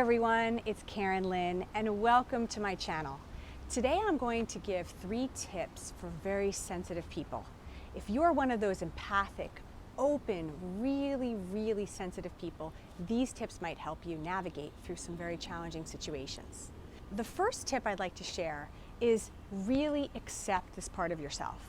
everyone, it's Karen Lynn and welcome to my channel. Today I'm going to give 3 tips for very sensitive people. If you're one of those empathic, open, really sensitive people, these tips might help you navigate through some very challenging situations. The first tip I'd like to share is really accept this part of yourself.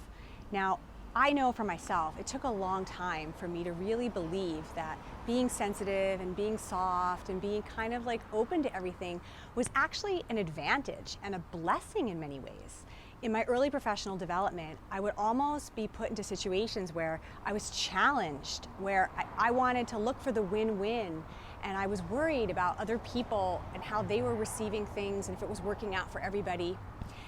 Now, I know for myself, it took a long time for me to really believe that being sensitive and being soft and being kind of like open to everything was actually an advantage and a blessing in many ways. In my early professional development, I would almost be put into situations where I was challenged, where I wanted to look for the win-win, and I was worried about other people and how they were receiving things and if it was working out for everybody.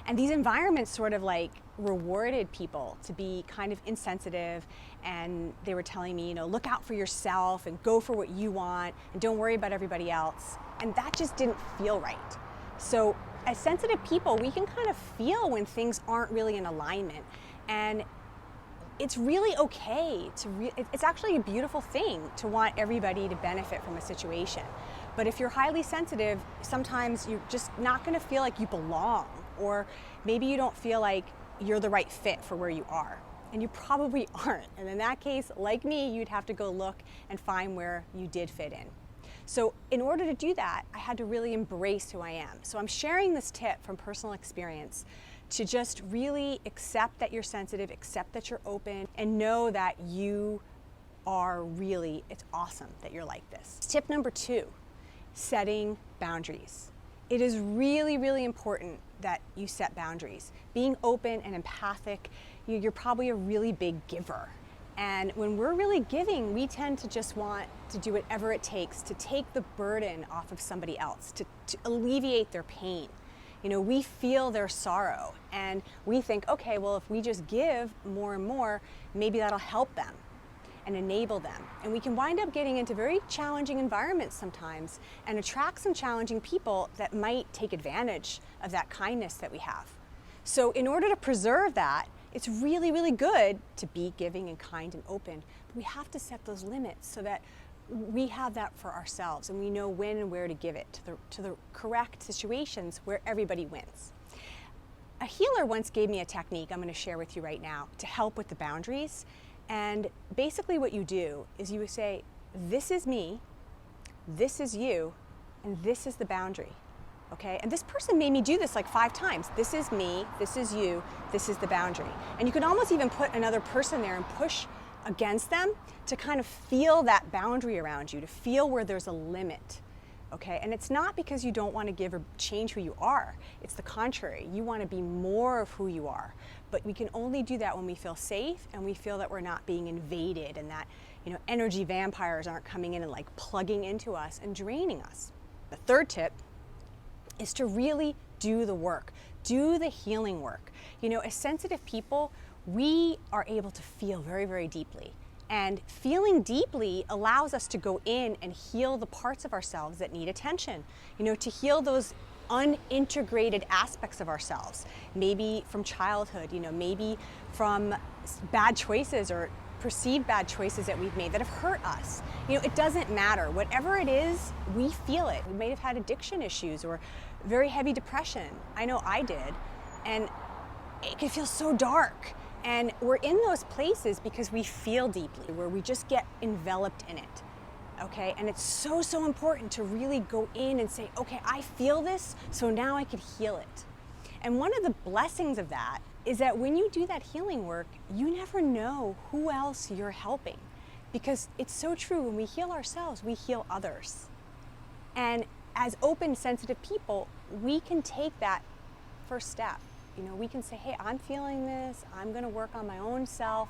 And these environments sort of like rewarded people to be kind of insensitive, and they were telling me, look out for yourself and go for what you want and don't worry about everybody else. And that just didn't feel right. So as sensitive people, we can kind of feel when things aren't really in alignment. And it's really okay it's actually a beautiful thing to want everybody to benefit from a situation. But if you're highly sensitive, sometimes you're just not going to feel like you belong, or maybe you don't feel like you're the right fit for where you are. And you probably aren't. And in that case, like me, you'd have to go look and find where you did fit in. So in order to do that, I had to really embrace who I am. So I'm sharing this tip from personal experience to just really accept that you're sensitive, accept that you're open, and know that you are really, it's awesome that you're like this. Tip number 2, setting boundaries. It is really important that you set boundaries. Being open and empathic, you're probably a really big giver. And when we're really giving, we tend to just want to do whatever it takes to take the burden off of somebody else, to alleviate their pain. We feel their sorrow and we think, okay, well, if we just give more and more, maybe that'll help them and enable them. And we can wind up getting into very challenging environments sometimes and attract some challenging people that might take advantage of that kindness that we have. So in order to preserve that, it's really good to be giving and kind and open. But we have to set those limits so that we have that for ourselves and we know when and where to give it to the correct situations where everybody wins. A healer once gave me a technique I'm going to share with you right now to help with the boundaries. And basically what you do is you say, this is me, this is you, and this is the boundary. Okay? And this person made me do this like 5 times. This is me, this is you, this is the boundary. And you can almost even put another person there and push against them to kind of feel that boundary around you, to feel where there's a limit. Okay? And it's not because you don't want to give or change who you are. It's the contrary. You want to be more of who you are. But we can only do that when we feel safe and we feel that we're not being invaded and that, energy vampires aren't coming in and like plugging into us and draining us. The third tip is to really do the work. Do the healing work. As sensitive people, we are able to feel very deeply. And feeling deeply allows us to go in and heal the parts of ourselves that need attention. To heal those unintegrated aspects of ourselves, maybe from childhood, maybe from bad choices or perceived bad choices that we've made that have hurt us. It doesn't matter. Whatever it is, we feel it. We may have had addiction issues or very heavy depression. I know I did. And it can feel so dark. And we're in those places because we feel deeply, where we just get enveloped in it. Okay? And it's so important to really go in and say, okay, I feel this, so now I can heal it. And one of the blessings of that is that when you do that healing work, you never know who else you're helping. Because it's so true, when we heal ourselves, we heal others. And as open, sensitive people, we can take that first step. We can say, hey, I'm feeling this, I'm going to work on my own self,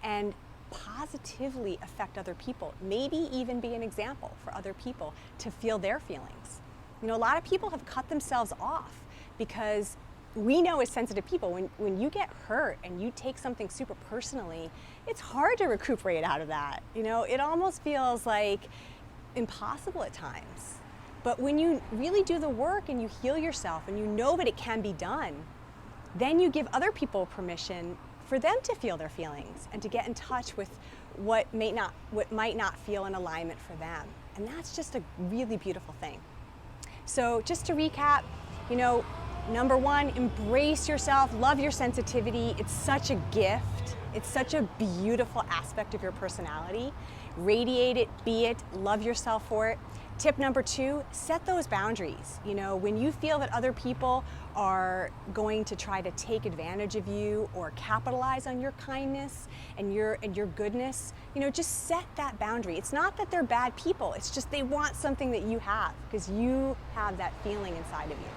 and positively affect other people. Maybe even be an example for other people to feel their feelings. A lot of people have cut themselves off because we know as sensitive people, when you get hurt and you take something super personally, it's hard to recuperate out of that. It almost feels like impossible at times. But when you really do the work and you heal yourself and you know that it can be done, then you give other people permission for them to feel their feelings and to get in touch with what might not feel in alignment for them. And that's just a really beautiful thing. So just to recap, number one, embrace yourself, love your sensitivity. It's such a gift. It's such a beautiful aspect of your personality. Radiate it, be it, love yourself for it. Tip number two, set those boundaries. When you feel that other people are going to try to take advantage of you or capitalize on your kindness and your goodness, just set that boundary. It's not that they're bad people, it's just they want something that you have because you have that feeling inside of you.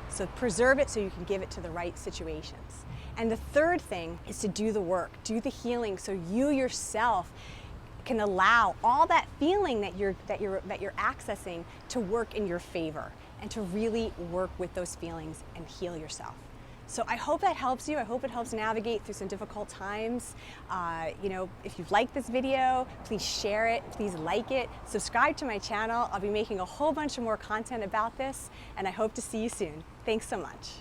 So preserve it so you can give it to the right situations. And the third thing is to do the work, do the healing so you yourself can allow all that feeling that you're accessing to work in your favor and to really work with those feelings and heal yourself. So I hope that helps you. I hope it helps navigate through some difficult times. If you've liked this video, please share it, please like it, subscribe to my channel. I'll be making a whole bunch of more content about this, and I hope to see you soon. Thanks so much.